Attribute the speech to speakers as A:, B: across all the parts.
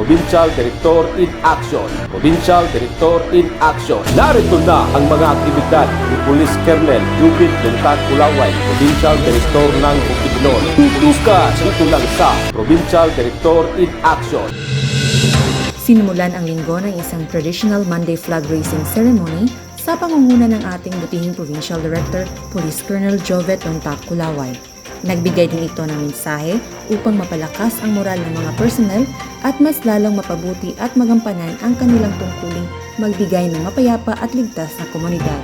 A: Provincial Director in Action. Provincial Director in Action. Narito na ang mga aktibidad ni Police Colonel Jubit Luntat Kulaway, Provincial Director ng Bukidnon. Tutukas dito lang sa Provincial Director in Action.
B: Sinimulan ang linggo ng isang traditional Monday flag raising ceremony sa pangunguna ng ating butihing Provincial Director, Police Colonel Jovet Luntat Kulaway. Nagbigay din ito ng mensahe upang mapalakas ang moral ng mga personnel at mas lalong mapabuti at magampanan ang kanilang tungkuling magbigay ng mapayapa at ligtas na komunidad.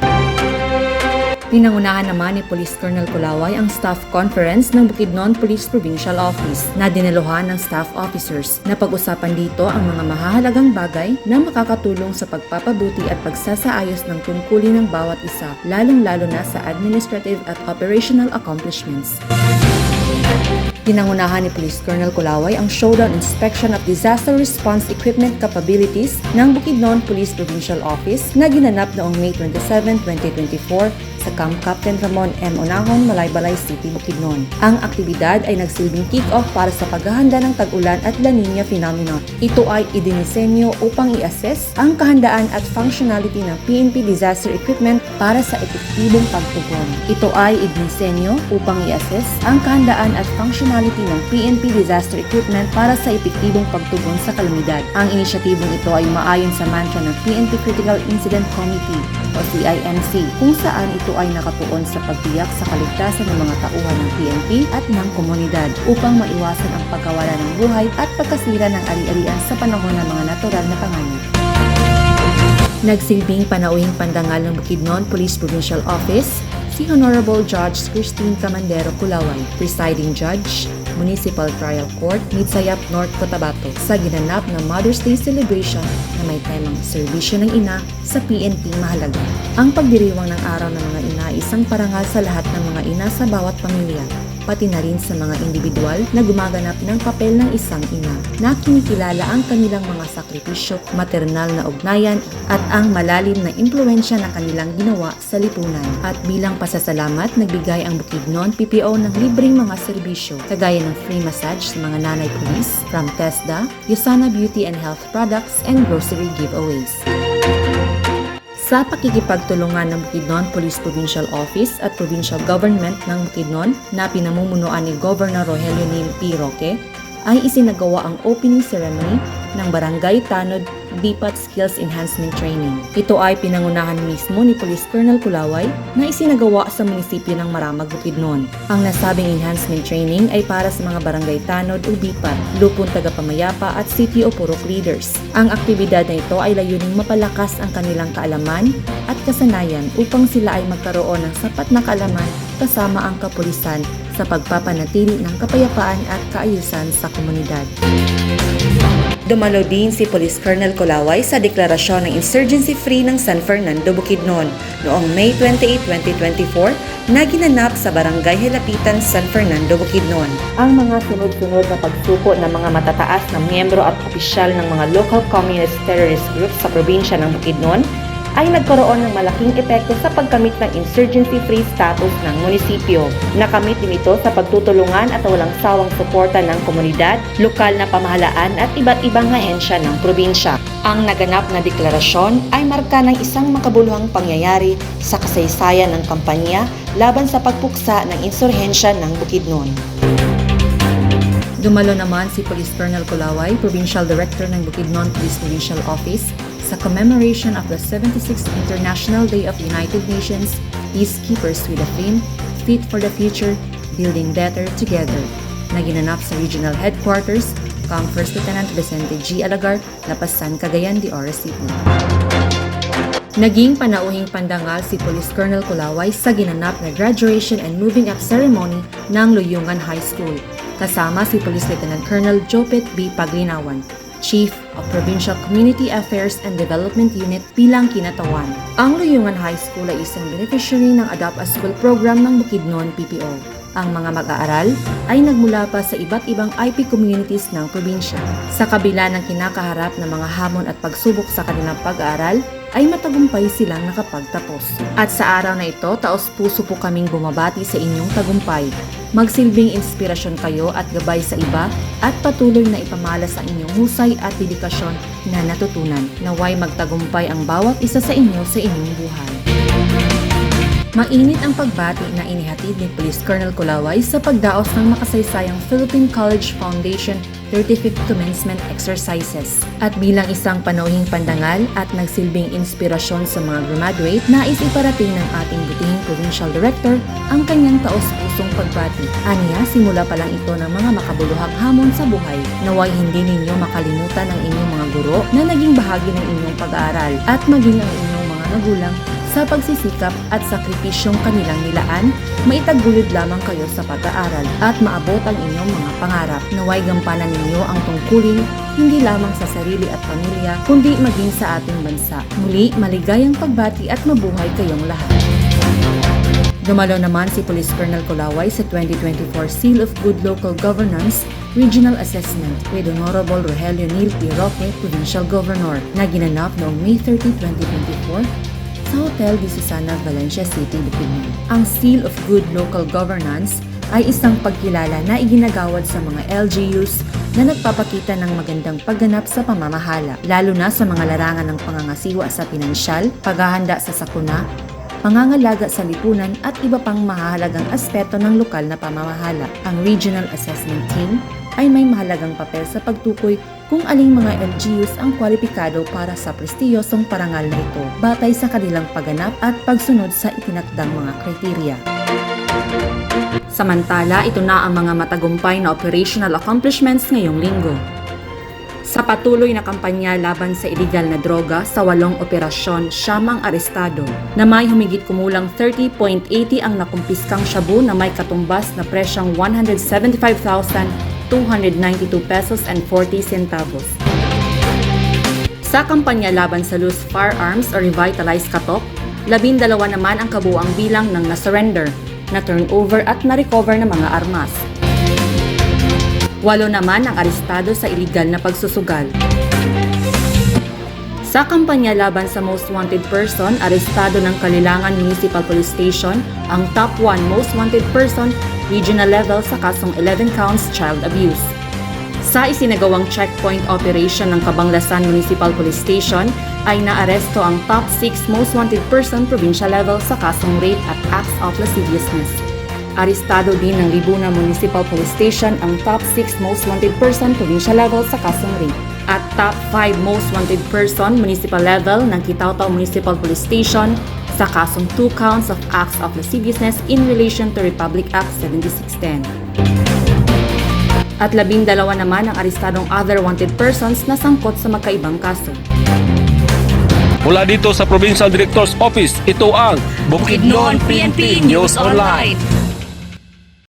B: Pinangunahan naman ni Police Colonel Kulaway ang staff conference ng Bukidnon Police Provincial Office na dinaluhan ng staff officers. Napag-usapan dito ang mga mahahalagang bagay na makakatulong sa pagpapabuti at pagsasaayos ng tungkulin ng bawat isa, lalong-lalo na sa administrative at operational accomplishments. Pinangunahan ni Police Colonel Kulaway ang showdown inspection of disaster response equipment capabilities ng Bukidnon Police Provincial Office na ginanap noong May 27, 2024 sa Camp Captain Ramon M. Onahon, Malaybalay City, Bukidnon. Ang aktibidad ay nagsilbing kick-off para sa paghahanda ng tag-ulan at La Nina phenomenon. Ito ay idinisenyo upang i-assess ang kahandaan at functionality ng PNP disaster equipment para sa epektibong pagtugon. Ito ay idinisenyo upang i-assess ang kahandaan at functionality ng PNP disaster equipment para sa epektibong pagtugon sa kalamidad. Ang inisyatibong ito ay umaayon sa mantra ng PNP Critical Incident Committee o CINC, kung saan ito ay nakatuon sa pagtiyak sa kaligtasan ng mga tauhan ng PNP at ng komunidad upang maiwasan ang pagkawala ng buhay at pagkasira ng ari-arian sa panahon ng mga natural na panganib. Nagsilbing panauhing pandangal ng Bukidnon Police Provincial Office si Honorable Judge Christine Camandero Kulaway, Presiding Judge, Municipal Trial Court, Midsayap, North Cotabato, sa ginanap na Mother's Day celebration na may temang Serbisyo ng Ina sa PNP Mahalaga. Ang pagdiriwang ng Araw ng mga Ina ay isang parangal sa lahat ng mga ina sa bawat pamilya, pati na rin sa mga individual na gumaganap ng papel ng isang ina, na kinikilala ang kanilang mga sakripisyo, maternal na ugnayan at ang malalim na impluensya na kanilang ginawa sa lipunan. At bilang pasasalamat, nagbigay ang Bukidnon PPO ng libreng mga serbisyo, kagaya ng free massage sa mga nanay pulis from TESDA, Yusana Beauty and Health Products, and grocery giveaways. Sa pakikipagtulungan ng Bukidnon Police Provincial Office at Provincial Government ng Bukidnon na pinamumunuan ni Governor Rogelio Neil P. Roque, ay isinagawa ang opening ceremony ng Barangay Tanod BPAT Skills Enhancement Training. Ito ay pinangunahan mismo ni Police Colonel Kulaway na isinagawa sa munisipyo ng Maramag, Bukidnon. Ang nasabing enhancement training ay para sa mga barangay tanod o BPAT, lupon tagapamayapa at city o purok leaders. Ang aktibidad na ito ay layuning mapalakas ang kanilang kaalaman at kasanayan upang sila ay magkaroon ng sapat na kaalaman kasama ang kapulisan sa pagpapanatili ng kapayapaan at kaayusan sa komunidad. Dumalo din si Police Colonel Kulaway sa deklarasyon ng Insurgency Free ng San Fernando, Bukidnon noong May 28, 2024 na ginanap sa Barangay Helapitan, San Fernando, Bukidnon. Ang mga sunod-sunod na pagsuko ng mga matataas na miyembro at opisyal ng mga local communist terrorist groups sa probinsya ng Bukidnon ay nagkaroon ng malaking epekto sa pagkamit ng insurgency-free status ng munisipyo. Nakamit din ito sa pagtutulungan at walang sawang suporta ng komunidad, lokal na pamahalaan at iba't ibang ahensya ng probinsya. Ang naganap na deklarasyon ay marka ng isang makabuluhang pangyayari sa kasaysayan ng kampanya laban sa pagpuksa ng insurhensya ng Bukidnon. Dumalo naman si Police Colonel Kulaway, Provincial Director ng Bukidnon Police Provincial Office, sa commemoration of the 76th International Day of United Nations Peacekeepers with a theme, Fit for the Future, Building Better Together, na ginanap sa Regional Headquarters, kang First Lieutenant Vicente G. Alagar, Lapasan, Cagayan de Oro City. Naging panauhing pandangal si Police Colonel Kulaway sa ginanap na graduation and moving up ceremony ng Luyungan High School, kasama si Police Lieutenant Colonel Jopet B. Paglinawan, Chief of Provincial Community Affairs and Development Unit bilang kinatawan. Ang Luyungan High School ay isang beneficiary ng Adopt a School program ng Bukidnon PPO. Ang mga mag-aaral ay nagmula pa sa iba't ibang IP communities ng probinsya. Sa kabila ng kinakaharap na mga hamon at pagsubok sa kanilang pag-aaral, ay matagumpay silang nakapagtapos. At sa araw na ito, taos-puso po kaming bumabati sa inyong tagumpay. magsilbing inspirasyon kayo at gabay sa iba at patuloy na ipamalas ang inyong husay at dedikasyon na natutunan. Naway magtagumpay ang bawat isa sa inyo sa inyong buhay. Mainit ang pagbati na inihatid ni Police Colonel Kulaway sa pagdaos ng makasaysayang Philippine College Foundation 35th Commencement Exercises. At bilang isang panauhing pandangal at nagsilbing inspirasyon sa mga graduate, nais iparating ng ating butihing Provincial Director ang kanyang taos-pusong pagbati. Aniya, simula pa lang ito ng mga makabuluhang hamon sa buhay. Naway hindi ninyo makalimutan ang inyong mga guro na naging bahagi ng inyong pag-aaral at maging ang inyong mga magulang sa pagsisikap at sakripisyong kanilang nilaan, maitaguyod lamang kayo sa pag-aaral at maabot ang inyong mga pangarap. Naway gampanan ninyo ang tungkulin hindi lamang sa sarili at pamilya, kundi maging sa ating bansa. Muli, maligayang pagbati at mabuhay kayong lahat. Dumalo naman si Police Colonel Kulaway sa 2024 Seal of Good Local Governance Regional Assessment with Honorable Rogelio Neil P. Roque, Provincial Governor, na ginanap noong May 30, 2024 sa Hotel de Susana, Valencia City, Bukidnon. Ang Seal of Good Local Governance ay isang pagkilala na iginagawad sa mga LGUs na nagpapakita ng magandang pagganap sa pamamahala, lalo na sa mga larangan ng pangangasiwa sa pinansyal, paghahanda sa sakuna, pangangalaga sa lipunan at iba pang mahahalagang aspeto ng lokal na pamamahala. Ang Regional Assessment Team ay may mahalagang papel sa pagtukoy kung aling mga LGUs ang kwalipikado para sa prestiyosong parangal na ito batay sa kanilang pagganap at pagsunod sa itinakdang mga kriteriya. Samantala, ito na ang mga matagumpay na operational accomplishments ngayong linggo. Sa patuloy na kampanya laban sa iligal na droga sa 8 operasyon, siyamang arestado na may humigit kumulang 30.80 ang nakumpiskang shabu na may katumbas na presyong 175,292 pesos and 40 centavos. Sa kampanya laban sa loose firearms o revitalized katok, 12 naman ang kabuang bilang ng na-surrender, na-turnover at na-recover na mga armas. 8 naman ang arestado sa iligal na pagsusugal. Sa kampanya laban sa most wanted person, arestado ng Kalilangan Municipal Police Station ang top 1 most wanted person regional level sa kasong 11 counts child abuse. Sa isinagawang checkpoint operation ng Cabanglasan Municipal Police Station ay naaresto ang top 6 most wanted person provincial level sa kasong rape at acts of lasciviousness. Arestado din ng Libuna Municipal Police Station ang top 6 most wanted person provincial level sa kasong rape at top 5 most wanted person municipal level ng Kitaw-Taw Municipal Police Station sa kasong 2 counts of acts of lasciviousness in relation to Republic Act 7610. At 12 naman ang arestadong other wanted persons na sangkot sa magkaibang kaso.
A: Mula dito sa Provincial Director's Office, ito ang Bukidnon PNP News Online.